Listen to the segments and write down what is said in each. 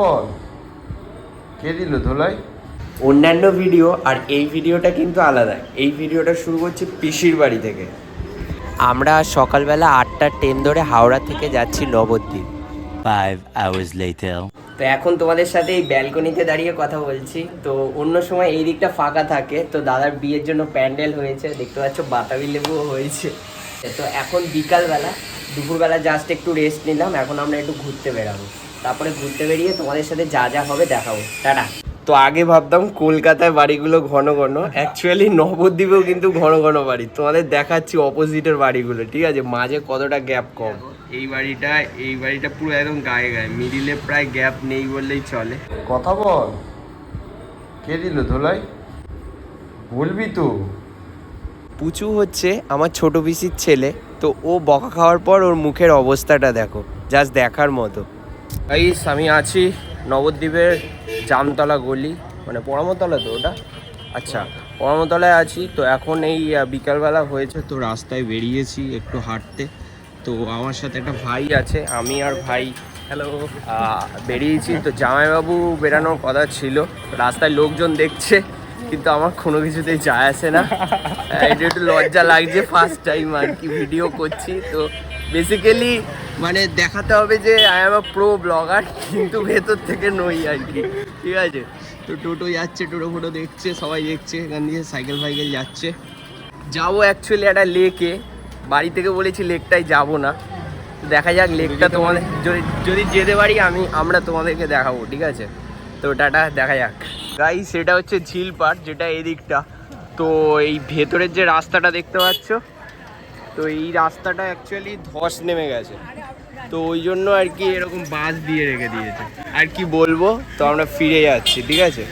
বল কে দিল ধোলাই? অন্যান্য ভিডিও আর এই ভিডিওটা কিন্তু আলাদা। এই ভিডিওটা শুরু করছি পিসির বাড়ি থেকে। আমরা সকালবেলা 8টার ট্রেন ধরে হাওড়া থেকে যাচ্ছি নবদ্বীপ। 5 hours later. তো এখন তোমাদের সাথে এই ব্যালকনিতে দাঁড়িয়ে কথা বলছি। তো অন্য সময় এই দিকটা ফাঁকা থাকে। তো দাদার বিয়ের জন্য প্যান্ডেল হয়েছে, দেখতে পাচ্ছ বাতাবি লেবুও হয়েছে। তো এখন বিকালবেলা, দুপুরবেলা জাস্ট একটু রেস্ট নিলাম। এখন আমরা একটু ঘুরতে বেরাবো, তারপরে ঘুরতে বেরিয়ে তোমাদের সাথে যা যা হবে দেখাবো। টাটা। তো আগে ভাবতাম কলকাতায় বাড়িগুলো ঘন ঘন, অ্যাকচুয়ালি নবদ্বীপেও কিন্তু ঘন ঘন বাড়ি। তোমাদের দেখাচ্ছি অপোজিটের বাড়িগুলো, ঠিক আছে? মাঝে কতটা গ্যাপ কম। এই বাড়িটা পুরো একদম গায়ে গায়ে, মিডিলে প্রায় গ্যাপ নেই বললেই চলে। কথা বল কে দিল ধোলাই? বলবি তো। পুচু হচ্ছে আমার ছোট পিসির ছেলে। তো ও বকা খাওয়ার পর ওর মুখের অবস্থাটা দেখো, জাস্ট দেখার মতো। গাইস, আমি আছি নবদ্বীপের জামতলা গলি, মানে পরমতলা তো ওটা। আচ্ছা, পরমতলায় আছি। তো এখন এই বিকালবেলা হয়েছে, তো রাস্তায় বেরিয়েছি একটু হাঁটতে। তো আমার সাথে একটা ভাই আছে, আমি আর ভাই হ্যালো বেরিয়েছি। তো জামাইবাবু বেরানোর কথা ছিল, রাস্তায় লোকজন দেখছে, কিন্তু আমার কোনো কিছুতেই যায় আসে না। এটা একটু লজ্জা লাগছে, ফার্স্ট টাইম আর কি ভিডিও করছি। তো বেসিক্যালি মানে দেখাতে হবে যে I am a pro blogger, কিন্তু ভেতর থেকে নই আর কি, ঠিক আছে? তো টোটো যাচ্ছে, টোটো ফোটো দেখছে, সবাই দেখছে, এখান দিয়ে সাইকেল ফাইকেল যাচ্ছে। যাবো অ্যাকচুয়ালি একটা লেকে, বাড়ি থেকে বলেছি লেকটাই যাবো না। দেখা যাক লেকটা তোমাদের যদি যেতে পারি আমরা তোমাদেরকে দেখাবো, ঠিক আছে? তো টাটা, দেখা যাক। গাইস, সেটা হচ্ছে ঝিলপাড়, যেটা এদিকটা। তো এই ভেতরের যে রাস্তাটা দেখতে পাচ্ছ, তো এই রাস্তাটা অ্যাকচুয়ালি ধস নেমে গেছে। তো ওই জন্য আর কি এরকম বাঁশ দিয়ে রেখে দিয়েছে। আর কি বলবো, তো আমরা ফিরে যাচ্ছি, ঠিক আছে?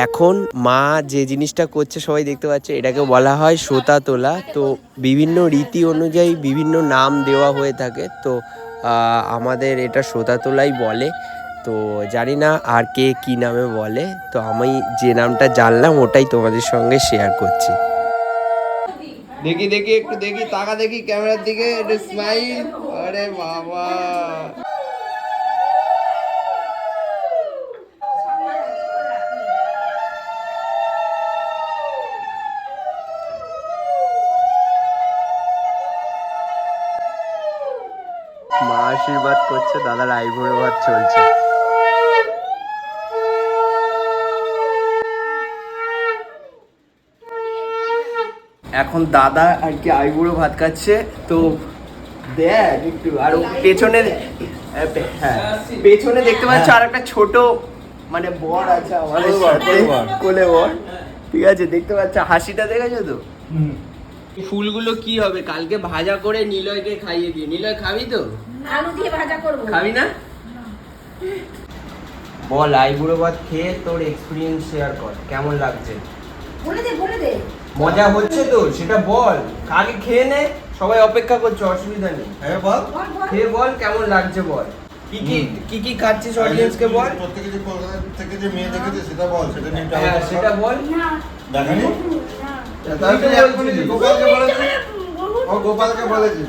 এখন মা যে জিনিসটা করছে সবাই দেখতে পাচ্ছে, এটাকে বলা হয় সোতা তোলা। তো বিভিন্ন রীতি অনুযায়ী বিভিন্ন নাম দেওয়া হয়ে থাকে। তো আমাদের এটা সোতা তোলাই বলে। তো জানি না আর কে কী নামে বলে। তো আমি যে নামটা জানলাম ওটাই তোমাদের সঙ্গে শেয়ার করছি। দেখি একটু দেখি, তাকা দেখি ক্যামেরার দিকে, একটু স্মাইল। আরে বাবা, মা আশীর্বাদ করছে, দাদার আইবুড়ো ভাত চলছে। এখন দাদা আর কি আইবুড়ো ভাত খাচ্ছে। তো দেখ একটু, আর পেছনে, হ্যাঁ পেছনে দেখতে পাচ্ছ আর একটা ছোট মানে বর আছে আমাদের সাথে, কোলে বর, ঠিক আছে? দেখতে পাচ্ছ হাসিটা, দেখেছো তো? ফুলগুলো কি হবে কালকে ভাজা করে নিলয়কে খাইয়ে দিই। নিলয় খাবি তো? আলু দিয়ে ভাজা করব। খাবি না? বল, আইবুড়ো ভাত খেয়ে তোর এক্সপিরিয়েন্স শেয়ার কর, কেমন লাগছে? বলে দে। মজা হচ্ছে তো সেটা বল, আগে খেয়ে নে, সবাই অপেক্ষা করছে, অসুবিধা নেই। হ্যাঁ বল, খেয়ে বল কেমন লাগছে বল। কি খাচ্ছিস অডিয়েন্সকে বল। প্রত্যেকে যে কলকাতা থেকে যে মেয়ে দেখেছে সেটা বল, সেটা নিয়ে হ্যাঁ সেটা বল। না দেখানি গোপালকে বলেছি, ও গোপালকে বলেছি।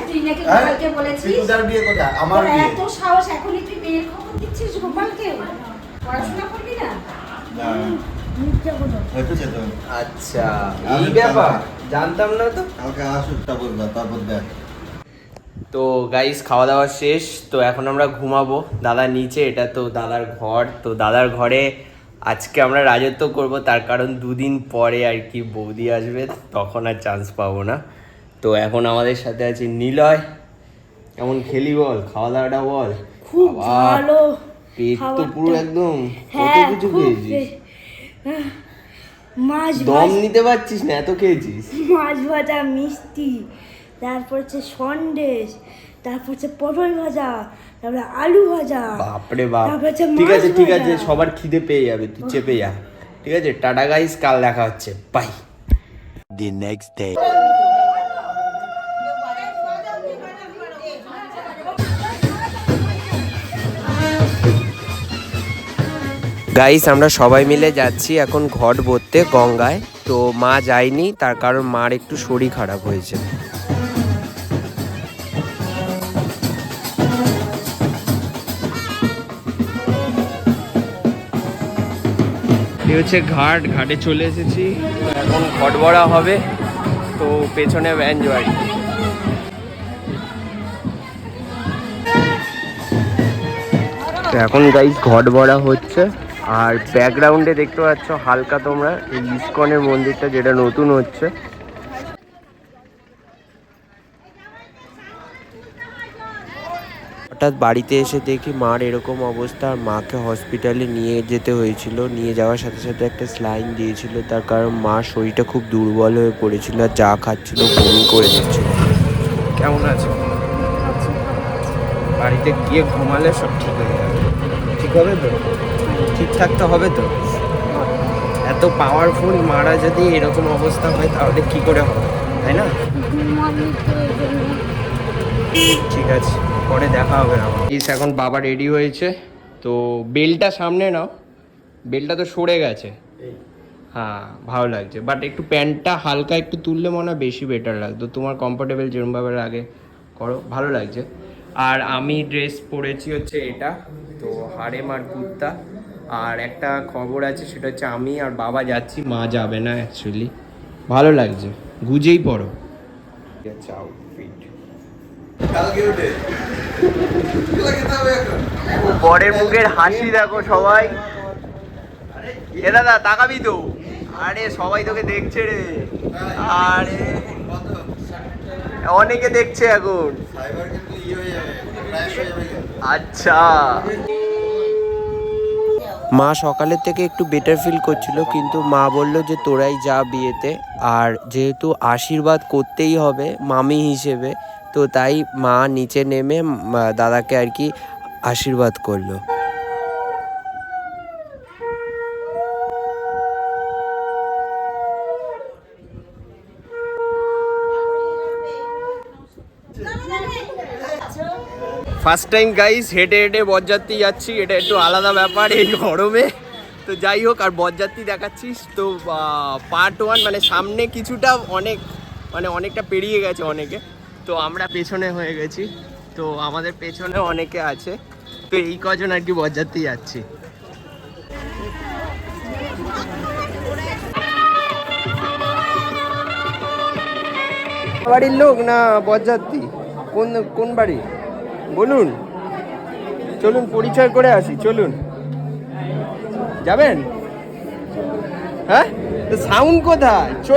তুই নাকি গোপালকে বলেছিস? তুই তার বিয়ে কোথায়? আমার বিয়ে। এত সাহস, এখনই তুই বিয়ের খবর দিচ্ছিস গোপালকে? পড়াশোনা করবি না? হচ্ছে তো। আচ্ছা, এই ব্যাপার জানতাম না তো। কালকে আসুক, তারপর দেখ। তো গাইস, খাওয়া দাওয়া শেষ। তো এখন আমরা ঘুমাবো। দাদা নিচে, এটা তো দাদার ঘর। তো দাদার ঘরে আজকে আমরা রাজত্ব করব, তার কারণ দুদিন পরে আর কি বৌদি আসবে, তখন আর চান্স পাবো না। তো এখন আমাদের সাথে আছে নিলয়। কেমন খেলি বল, খাওয়া দাওয়াটা বল। খুব ভালো। পেট তো পুরো একদম, কত কিছু খেয়েছিস। মাছ দম নিতে পারছিস না, এত খেয়েছিস। মাছ ভাজা, মিষ্টি, তারপর হচ্ছে সন্দেশ, তারপর হচ্ছে পটল ভাজা, তারপরে আলু ভাজা। বাপরে বাপ। তারপর হচ্ছে ঠিক আছে সবার খিদে পেয়ে যাবে, তুই চেপে যা, ঠিক আছে? টাটা গাইস, কাল দেখা হচ্ছে, bye. The next day. Guys, আমরা সবাই মিলে যাচ্ছি এখন ঘট ভরতে গঙ্গায়। তো মা যায়নি, তার কারণ মার একটু শরীর খারাপ হয়েছে। এই হচ্ছে ঘাটে চলে এসেছি। এখন ঘট ভরা হবে, তো পেছনে ভ্যান জয়। তো এখন গাইস ঘট ভরা হচ্ছে, আর ব্যাকগ্রাউন্ডে দেখতে পাচ্ছ হালকা তোমরা এই ইসকনের মন্দিরটা, যেটা নতুন হচ্ছে। হঠাৎ বাড়িতে এসে দেখি মার এরকম অবস্থা, আর মাকে হসপিটালে নিয়ে যেতে হয়েছিল। নিয়ে যাওয়ার সাথে সাথে একটা স্লাইন দিয়েছিল, তার কারণ মার শরীরটা খুব দুর্বল হয়ে পড়েছিল, আর যা খাচ্ছিল বমি করে দিচ্ছিল। কেমন আছে? বাড়িতে গিয়ে ঘুমালে সব ঠিক হয়ে যাবে। ঠিক হবে তো? ঠিকঠাক তো হবে তো? এত পাওয়ারফুল মারা যদি এরকম অবস্থা হয় তাহলে কি করে হবে, তাই না? ঠিক আছে, পরে দেখা হবে আমার। এখন বাবা রেডি হয়েছে, তো বেলটা সামনে নাও, বেলটা তো সরে গেছে। হ্যাঁ ভালো লাগছে, বাট একটু প্যান্টটা হালকা একটু তুললে মনে হয় বেশি বেটার লাগতো। তোমার কমফোর্টেবল যেরমভাবে আগে করো, ভালো লাগছে। আর আমি ড্রেস পরেছি হচ্ছে এটা, তো হারেম আর কুর্তা। আর একটা খবর আছে, সেটা হচ্ছে আমি আর বাবা যাচ্ছি, মা যাবে না অ্যাকচুয়ালি। ভালো লাগছে, গুজেই পড়ো। আচ্ছা আউটফিট বরের মুখের হাসি দেখো সবাই। এ দাদা তাকাবি তো? আরে সবাই তোকে দেখছে রে। আরে অনেকে দেখছে এখন। আচ্ছা, মা সকালের থেকে একটু বেটার ফিল করছিল, কিন্তু মা বলল যে তোরাই যা বিয়েতে। আর যেহেতু আশীর্বাদ করতেই হবে মামি হিসেবে, তো তাই মা নিচে নেমে দাদাকে আর কি আশীর্বাদ করলো। ফার্স্ট টাইম গাইস হেঁটে হেঁটে বরযাত্রী যাচ্ছি, এটা একটু আলাদা ব্যাপার এই গরমে। তো যাই হোক, আর বরযাত্রী দেখাচ্ছিস তো পার্ট 1, মানে সামনে কিছুটা অনেকটা পেরিয়ে গেছে অনেকে, তো আমরা পেছনে হয়ে গেছি। তো আমাদের পেছনে অনেকে আছে, তো এই কজন আর কি বরযাত্রী যাচ্ছি। বাড়ির লোক না বরযাত্রী? কোন বাড়ি বলুন, চলুন পরিচয় করে আসি, চলুন। যাবেন? হ্যাঁ, তো সাউন্ড কোথায়? চ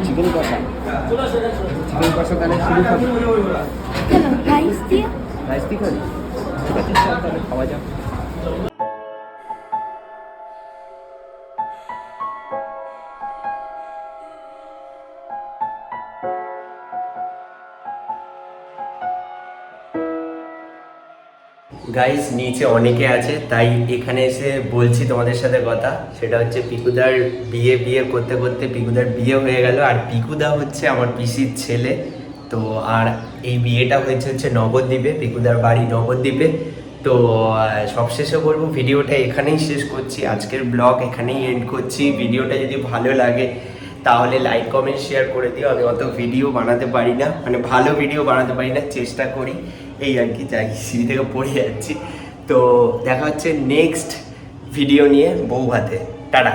চিকেন কষা তাহলে শুরু খাবি? রাইস দিয়ে খাবি? ঠিক আছে, তাহলে খাওয়া যাক। গাইস নিচে অনেকে আছে, তাই এখানে এসে বলছি তোমাদের সাথে কথা। সেটা হচ্ছে পিকুদার বিয়ে করতে করতে পিকুদার বিয়ে হয়ে গেল, আর পিকুদা হচ্ছে আমার পিসির ছেলে। তো আর এই বিয়েটা হচ্ছে নবদ্বীপে, পিকুদার বাড়ি নবদ্বীপে। তো সবশেষে বলবো ভিডিওটা এখানেই শেষ করছি, আজকের ব্লগ এখানেই এন্ড করছি। ভিডিওটা যদি ভালো লাগে তাহলে লাইক কমেন্ট শেয়ার করে দিও। আমি অত ভিডিও বানাতে পারি না, মানে ভালো ভিডিও বানাতে পারি না, চেষ্টা করি এই আর কি। যাই সিঁড়ি থেকে পড়ে যাচ্ছি। তো দেখা হচ্ছে নেক্সট ভিডিও নিয়ে বউ ভাতে। টাটা।